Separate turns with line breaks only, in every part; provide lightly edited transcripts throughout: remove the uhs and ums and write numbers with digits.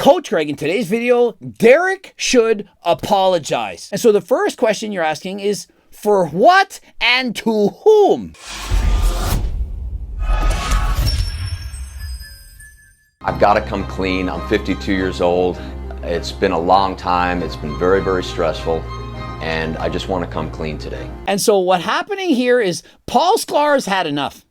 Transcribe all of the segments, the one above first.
Coach Greg. In today's video, Derek should apologize. And so the first question you're asking is, for what and to whom?
I've got to come clean. I'm 52 years old. It's been a long time. It's been very, very stressful. And I just want to come clean today.
And so what's happening here is Paul Sklar has had enough.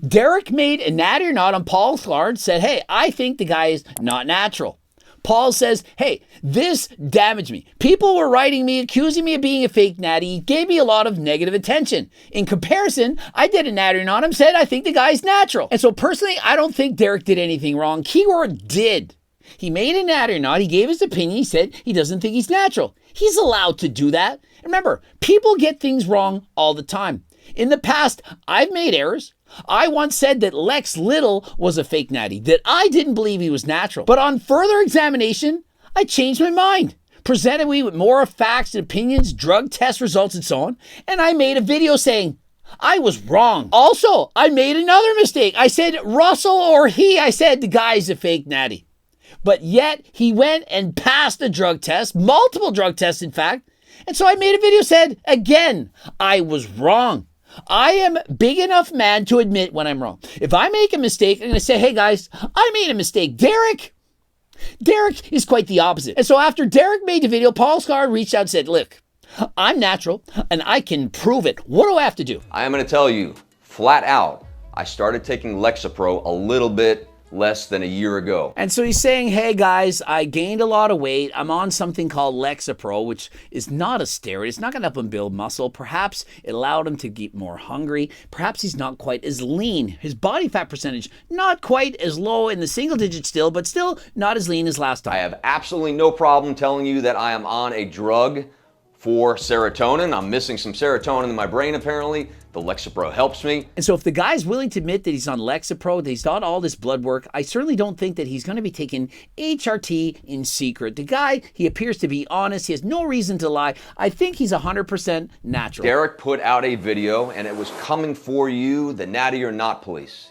Derek made a natty or not on Paul Sklar and said, hey, I think the guy is not natural. Paul says, hey, this damaged me. People were writing me, accusing me of being a fake natty. He gave me a lot of negative attention. In comparison, I did a natty or not and said, I think the guy's natural. And so personally, I don't think Derek did anything wrong. Keyword did. He made a natty or not. He gave his opinion. He said he doesn't think he's natural. He's allowed to do that. Remember, people get things wrong all the time. In the past, I've made errors. I once said that Lex Little was a fake natty, that I didn't believe he was natural. But on further examination, I changed my mind, presented me with more facts and opinions, drug test results, and so on. And I made a video saying I was wrong. Also, I made another mistake. I said Russell or he. I said the guy's a fake natty. But yet he went and passed a drug test, multiple drug tests, in fact. And so I made a video said, again, I was wrong. I am big enough man to admit when I'm wrong. If I make a mistake, I'm going to say, hey guys, I made a mistake. Derek is quite the opposite. And so after Derek made the video, Paul Sklar reached out and said, look, I'm natural and I can prove it. What do I have to do?
I am going to tell you flat out, I started taking Lexapro a little bit less than a year ago.
And so he's saying, hey guys, I gained a lot of weight. I'm on something called Lexapro, which is not a steroid. It's not going to help him build muscle. Perhaps it allowed him to get more hungry. Perhaps he's not quite as lean. His body fat percentage, not quite as low in the single digits still, but still not as lean as last time.
I have absolutely no problem telling you that I am on a drug for serotonin. I'm missing some serotonin in my brain apparently. The Lexapro helps me.
And so if the guy's willing to admit that he's on Lexapro, that he's done all this blood work, I certainly don't think that he's going to be taking HRT in secret. The guy, he appears to be honest. He has no reason to lie. I think he's 100% natural.
Derek put out a video and it was coming for you, the natty or not police.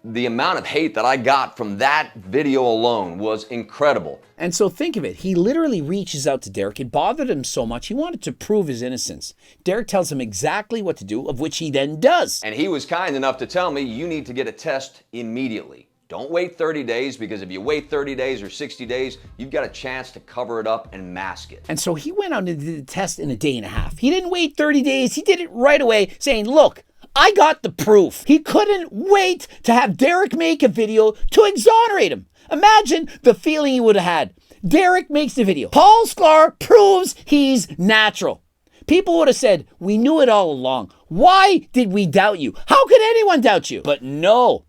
The amount of hate that I got from that video alone was incredible.
And so think of it. He literally reaches out to Derek. It bothered him so much. He wanted to prove his innocence. Derek tells him exactly what to do, of which he then does.
And he was kind enough to tell me, you need to get a test immediately. Don't wait 30 days, because if you wait 30 days or 60 days, you've got a chance to cover it up and mask it.
And so he went out and did the test in a day and a half. He didn't wait 30 days. He did it right away, saying, look, I got the proof. He couldn't wait to have Derek make a video to exonerate him. Imagine the feeling he would have had. Derek makes the video. Paul Sklar proves he's natural. People would have said, we knew it all along. Why did we doubt you? How could anyone doubt you? But no,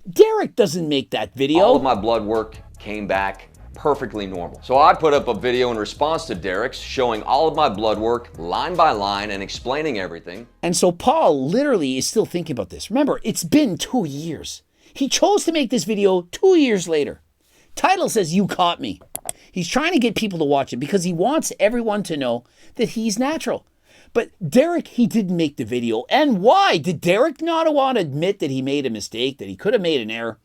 Derek doesn't make that video.
All of my blood work came back perfectly normal. So I put up a video in response to Derek's showing all of my blood work line by line and explaining everything.
And so Paul literally is still thinking about this. Remember, it's been 2 years. He chose to make this video 2 years later. Title says, you caught me. He's trying to get people to watch it because he wants everyone to know that he's natural. But Derek, he didn't make the video. And why? Did Derek not want to admit that he made a mistake, that he could have made an error?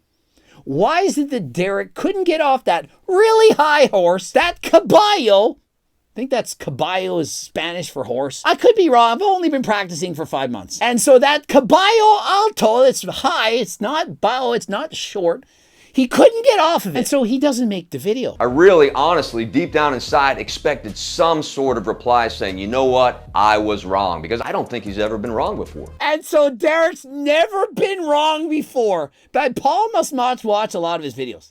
Why is it that Derek couldn't get off that really high horse, that caballo? I think that's caballo is Spanish for horse. I could be wrong. I've only been practicing for 5 months. And so that caballo alto, it's high, it's not bow, it's not short. He couldn't get off of it. And so he doesn't make the video.
I really, honestly, deep down inside, expected some sort of reply saying, you know what, I was wrong. Because I don't think he's ever been wrong before.
And so Derek's never been wrong before. But Paul must not watch a lot of his videos.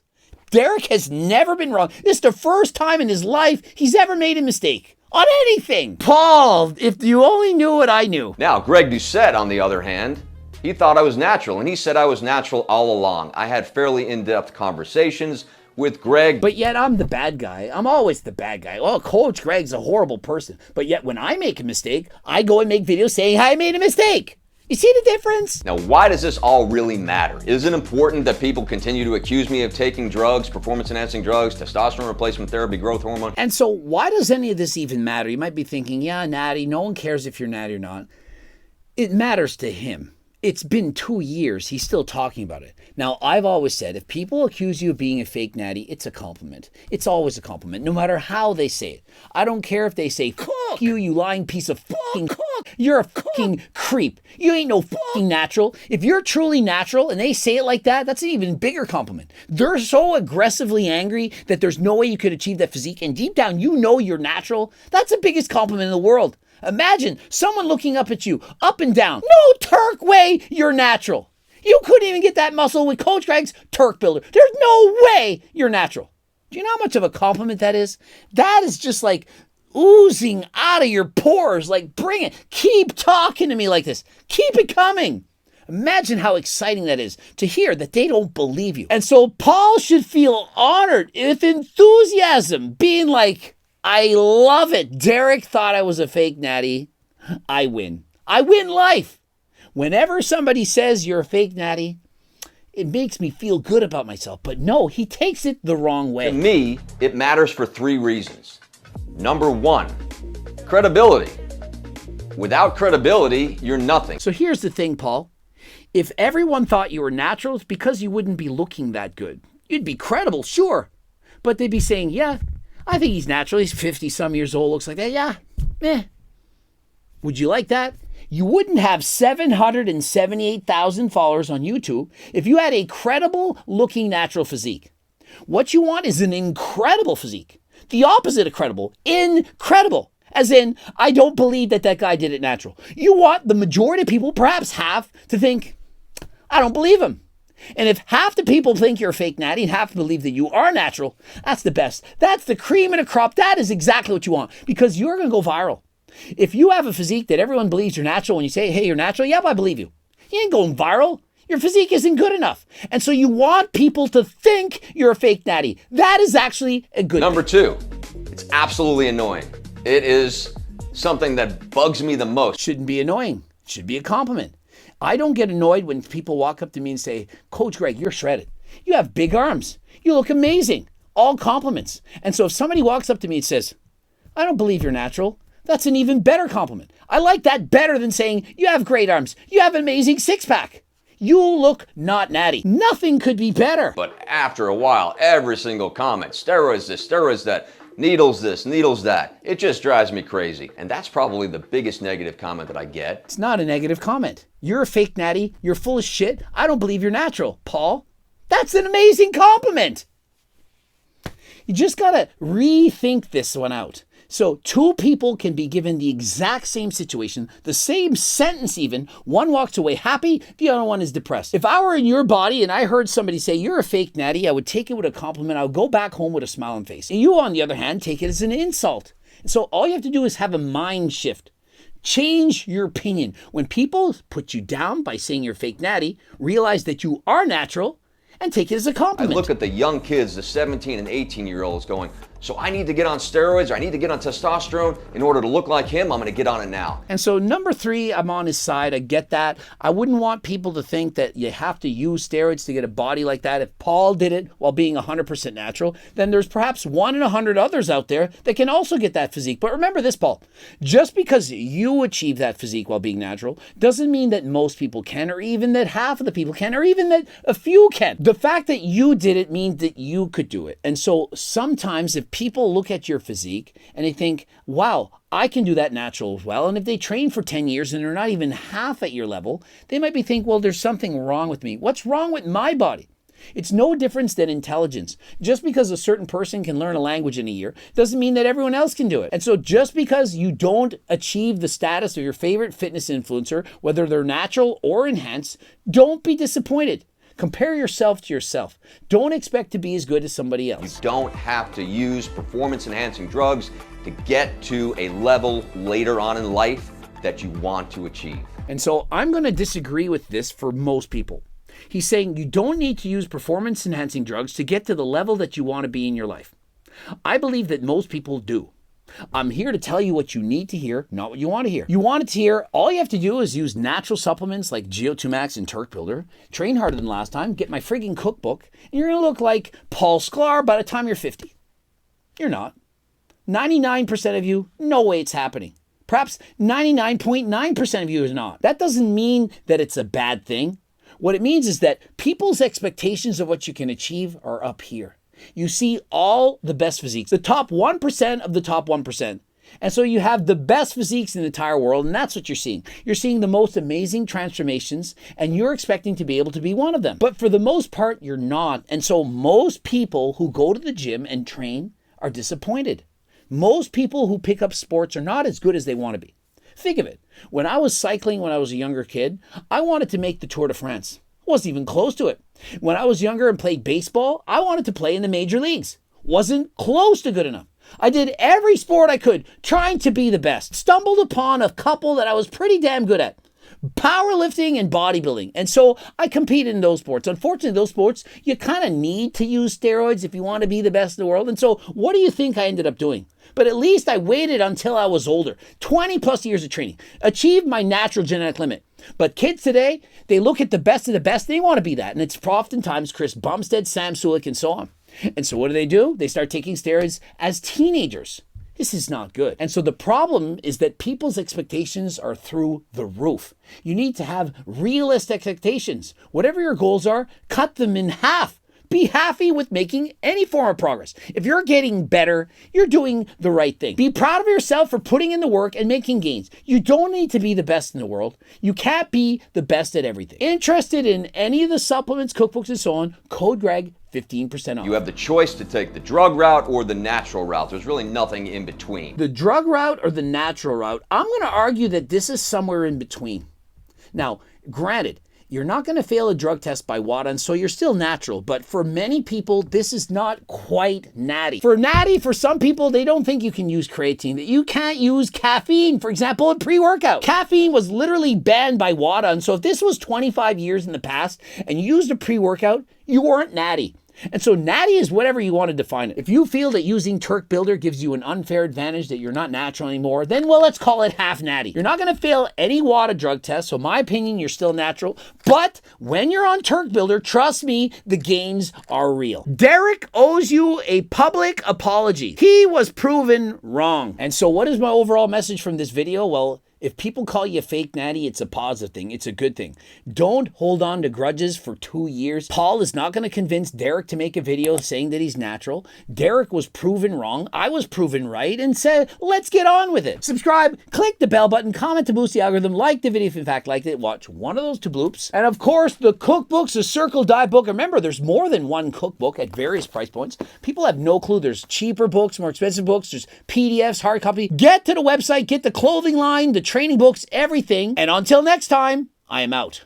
Derek has never been wrong. This is the first time in his life he's ever made a mistake on anything. Paul, if you only knew what I knew.
Now, Greg Doucette, on the other hand, he thought I was natural, and he said I was natural all along. I had fairly in-depth conversations with Greg.
But yet I'm the bad guy. I'm always the bad guy. Oh, Coach Greg's a horrible person. But yet when I make a mistake, I go and make videos saying I made a mistake. You see the difference?
Now, why does this all really matter? Is it important that people continue to accuse me of taking drugs, performance-enhancing drugs, testosterone replacement therapy, growth hormone?
And so why does any of this even matter? You might be thinking, yeah, natty, no one cares if you're natty or not. It matters to him. It's been 2 years. He's still talking about it. Now, I've always said, if people accuse you of being a fake natty, it's a compliment. It's always a compliment, no matter how they say it. I don't care if they say, fuck you, you lying piece of fucking cook. You're a fucking creep. You ain't no fucking natural. If you're truly natural and they say it like that, that's an even bigger compliment. They're so aggressively angry that there's no way you could achieve that physique. And deep down, you know you're natural. That's the biggest compliment in the world. Imagine someone looking up at you, up and down. No Turk way you're natural. You couldn't even get that muscle with Coach Greg's Turk Builder. There's no way you're natural. Do you know how much of a compliment that is? That is just like oozing out of your pores. Like, bring it. Keep talking to me like this. Keep it coming. Imagine how exciting that is to hear that they don't believe you. And so Paul should feel honored with enthusiasm, being like, I love it. Derek thought I was a fake natty. I win. I win life. Whenever somebody says you're a fake natty, it makes me feel good about myself. But no, he takes it the wrong way.
To me, it matters for 3 reasons. Number 1, credibility. Without credibility, you're nothing.
So here's the thing, Paul. If everyone thought you were natural, it's because you wouldn't be looking that good. You'd be credible, sure. But they'd be saying, yeah, I think he's natural. He's 50-some years old, looks like that. Yeah, meh. Would you like that? You wouldn't have 778,000 followers on YouTube if you had a credible-looking natural physique. What you want is an incredible physique. The opposite of credible, incredible. As in, I don't believe that guy did it natural. You want the majority of people, perhaps half, to think, I don't believe him. And if half the people think you're a fake natty and half believe that you are natural, that's the best. That's the cream in a crop. That is exactly what you want, because you're going to go viral. If you have a physique that everyone believes you're natural and you say, hey, you're natural, yep, I believe you. You ain't going viral. Your physique isn't good enough. And so you want people to think you're a fake natty. That is actually a good
Number 2, it's absolutely annoying. It is something that bugs me the most.
Shouldn't be annoying. It should be a compliment. I don't get annoyed when people walk up to me and say, Coach Greg, you're shredded. You have big arms. You look amazing. All compliments. And so if somebody walks up to me and says, I don't believe you're natural, that's an even better compliment. I like that better than saying, you have great arms. You have an amazing six-pack. You look not natty. Nothing could be better.
But after a while, every single comment, steroids this, steroids that, needles this, needles that. It just drives me crazy. And that's probably the biggest negative comment that I get.
It's not a negative comment. You're a fake natty. You're full of shit. I don't believe you're natural. Paul, that's an amazing compliment. You just got to rethink this one out. So 2 people can be given the exact same situation, the same sentence even. One walks away happy, the other one is depressed. If I were in your body and I heard somebody say, you're a fake natty, I would take it with a compliment. I would go back home with a smile on face. And you, on the other hand, take it as an insult. And so all you have to do is have a mind shift. Change your opinion. When people put you down by saying you're fake natty, realize that you are natural and take it as a compliment.
I look at the young kids, the 17 and 18-year-olds going, so I need to get on steroids, or I need to get on testosterone in order to look like him. I'm going to get on it now.
And so number 3, I'm on his side. I get that. I wouldn't want people to think that you have to use steroids to get a body like that. If Paul did it while being 100% natural, then there's perhaps 1 in 100 others out there that can also get that physique. But remember this, Paul, just because you achieve that physique while being natural doesn't mean that most people can, or even that half of the people can, or even that a few can. The fact that you did it means that you could do it. And so sometimes if people look at your physique and they think, wow, I can do that natural as well. And if they train for 10 years and they're not even half at your level, they might be thinking, well, there's something wrong with me. What's wrong with my body? It's no difference than intelligence. Just because a certain person can learn a language in a year doesn't mean that everyone else can do it. And so just because you don't achieve the status of your favorite fitness influencer, whether they're natural or enhanced, don't be disappointed. Compare yourself to yourself. Don't expect to be as good as somebody else.
You don't have to use performance-enhancing drugs to get to a level later on in life that you want to achieve.
And so I'm going to disagree with this for most people. He's saying you don't need to use performance-enhancing drugs to get to the level that you want to be in your life. I believe that most people do. I'm here to tell you what you need to hear, not what you want to hear. You want it to hear, all you have to do is use natural supplements like GO2 Max and Turk Builder, train harder than last time, get my friggin' cookbook, and you're going to look like Paul Sklar by the time you're 50. You're not. 99% of you, no way it's happening. Perhaps 99.9% of you is not. That doesn't mean that it's a bad thing. What it means is that people's expectations of what you can achieve are up here. You see all the best physiques, the top 1% of the top 1%. And so you have the best physiques in the entire world, and that's what you're seeing. You're seeing the most amazing transformations, and you're expecting to be able to be one of them. But for the most part, you're not. And so most people who go to the gym and train are disappointed. Most people who pick up sports are not as good as they want to be. Think of it. When I was cycling when I was a younger kid, I wanted to make the Tour de France. Wasn't even close to it. When I was younger and played baseball, I wanted to play in the major leagues. Wasn't close to good enough. I did every sport I could, trying to be the best. Stumbled upon a couple that I was pretty damn good at. Powerlifting and bodybuilding. And so I competed in those sports. Unfortunately, those sports, you kind of need to use steroids if you want to be the best in the world. And so what do you think I ended up doing? But at least I waited until I was older. 20 plus years of training. Achieved my natural genetic limit. But kids today, they look at the best of the best. They want to be that. And it's oftentimes Chris Bumstead, Sam Sulek, and so on. And so what do? They start taking steroids as teenagers. This is not good. And so the problem is that people's expectations are through the roof. You need to have realistic expectations. Whatever your goals are, cut them in half. Be happy with making any form of progress. If you're getting better, you're doing the right thing. Be proud of yourself for putting in the work and making gains. You don't need to be the best in the world. You can't be the best at everything. Interested in any of the supplements, cookbooks, and so on, code Greg, 15% off.
You have the choice to take the drug route or the natural route. There's really nothing in between.
The drug route or the natural route, I'm going to argue that this is somewhere in between. Now, granted, you're not going to fail a drug test by WADA, and so you're still natural. But for many people, this is not quite natty. For some people, they don't think you can use creatine, that you can't use caffeine, for example, in pre-workout. Caffeine was literally banned by WADA, and so if this was 25 years in the past and you used a pre-workout, you weren't natty. And so natty is whatever you want to define it. If you feel that using Turk Builder gives you an unfair advantage, that you're not natural anymore, then well, let's call it half natty. You're not going to fail any WADA drug test, so in my opinion, you're still natural. But when you're on Turk Builder, trust me, the gains are real. Derek owes you a public apology. He was proven wrong. And so what is my overall message from this video? Well, if people call you fake natty, it's a positive thing. It's a good thing. Don't hold on to grudges for 2 years. Paul is not going to convince Derek to make a video saying that he's natural. Derek was proven wrong. I was proven right and said, let's get on with it. Subscribe, click the bell button, comment to boost the algorithm, like the video if in fact liked it, watch one of those two bloops. And of course, the cookbooks, the Circle Diet book. Remember, there's more than one cookbook at various price points. People have no clue. There's cheaper books, more expensive books. There's PDFs, hard copy. Get to the website, get the clothing line, the training books, everything. And until next time, I am out.